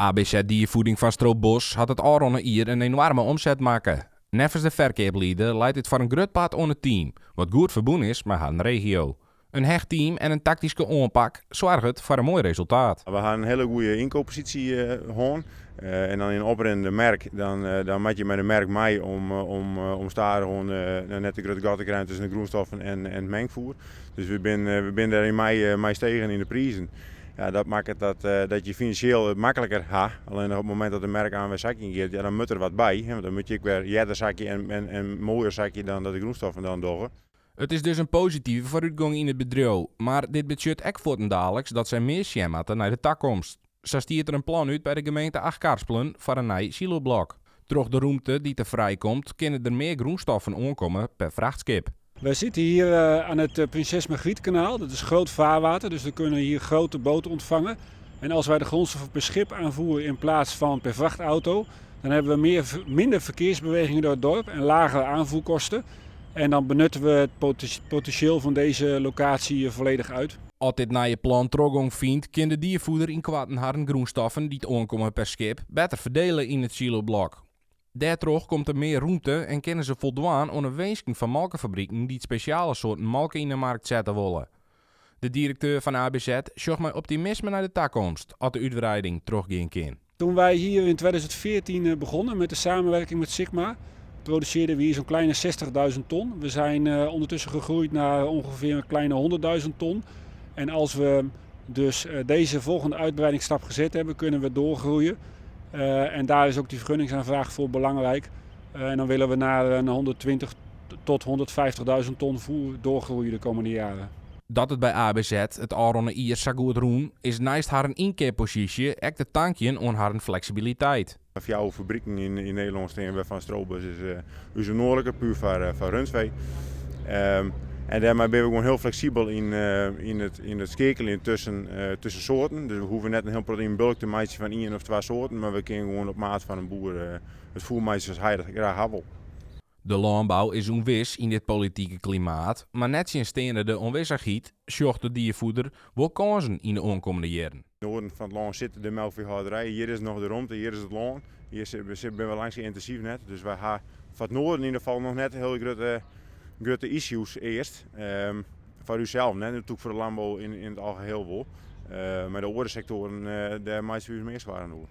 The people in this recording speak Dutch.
ABZ-diervoeding van Stroopbos had het al hier een enorme omzet maken. Neffens de verkeerblieden leidt het voor een groot pad onder het team, wat goed verbonden is met haar regio. Een hecht team en een tactische aanpak zorgen het voor een mooi resultaat. We gaan een hele goede inkooppositie houden. En dan in een oprennende merk, dan maak je met een merk mee om daar gewoon net de grote gat te krijgen tussen de groenstoffen en het mengvoer. Dus we zijn daar in mei stegen in de prijzen. Ja, dat maakt het dat je financieel makkelijker gaat. Alleen op het moment dat de merk aan weer zakje gaat, ja, dan moet er wat bij. Want dan moet je ook weer jeder zakje en mooier zakje dan dat de groenstoffen dan doen. Het is dus een positieve vooruitgang in het bedrijf, maar dit betekent ook voor dadelijks dat zij meer schematen naar de toekomst. Zo stiert er een plan uit bij de gemeente Achterkarspelen voor een nieuw siloblok. Door de ruimte die te vrijkomt, kunnen er meer groenstoffen aankomen per vrachtschip. Wij zitten hier aan het Prinses Margrietkanaal. Dat is groot vaarwater, dus we kunnen hier grote boten ontvangen. En als wij de grondstoffen per schip aanvoeren in plaats van per vrachtauto, dan hebben we minder verkeersbewegingen door het dorp en lagere aanvoerkosten. En dan benutten we het potentieel van deze locatie volledig uit. Als dit naar je plan toegang vindt, kan de diervoeder in kwartenharren groenstoffen die het aankomen per schip beter verdelen in het siloblok. Daardoor komt er meer ruimte en kunnen ze voldoen aan een wensing van melkenfabrieken die speciale soorten melken in de markt zetten willen. De directeur van ABZ zocht met optimisme naar de toekomst als de uitbreiding teruggaan kan. Toen wij hier in 2014 begonnen met de samenwerking met Sigma, produceerden we hier zo'n kleine 60.000 ton. We zijn ondertussen gegroeid naar ongeveer een kleine 100.000 ton. En als we dus deze volgende uitbreidingsstap gezet hebben, kunnen we doorgroeien. En daar is ook die vergunningsaanvraag voor belangrijk. En dan willen we naar een 120.000 tot 150.000 ton voer doorgroeien de komende jaren. Dat het bij ABZ het alronde ier zo goed roen, is naast haar een inkeerpositie echt de tankje aan haar flexibiliteit. Jouw fabrieken in Nederland staan van Stroopbos is een noordelijke puur van rundvee. En daarmee ben we gewoon heel flexibel in het schakelen tussen soorten. Dus we hoeven net een heel proteinbulk te maken van 1 of 2 soorten, maar we kunnen gewoon op maat van een boer het voer maken zoals hij dat graag wil. De landbouw is onwis in dit politieke klimaat, maar net sinds stenen de onwissigheid zocht de diervoeder wel kansen in de aankomende jaren. In het noorden van het land zitten de melkveehouderijen, hier is nog de ruimte, hier is het land. Hier zijn we langs intensief net, dus wij gaan van het noorden in ieder geval nog net heel grote issues eerst. Voor uzelf, natuurlijk voor de landbouw in het algeheel wel. Maar de andere sectoren, daar maakt u meer zwaar aan doen.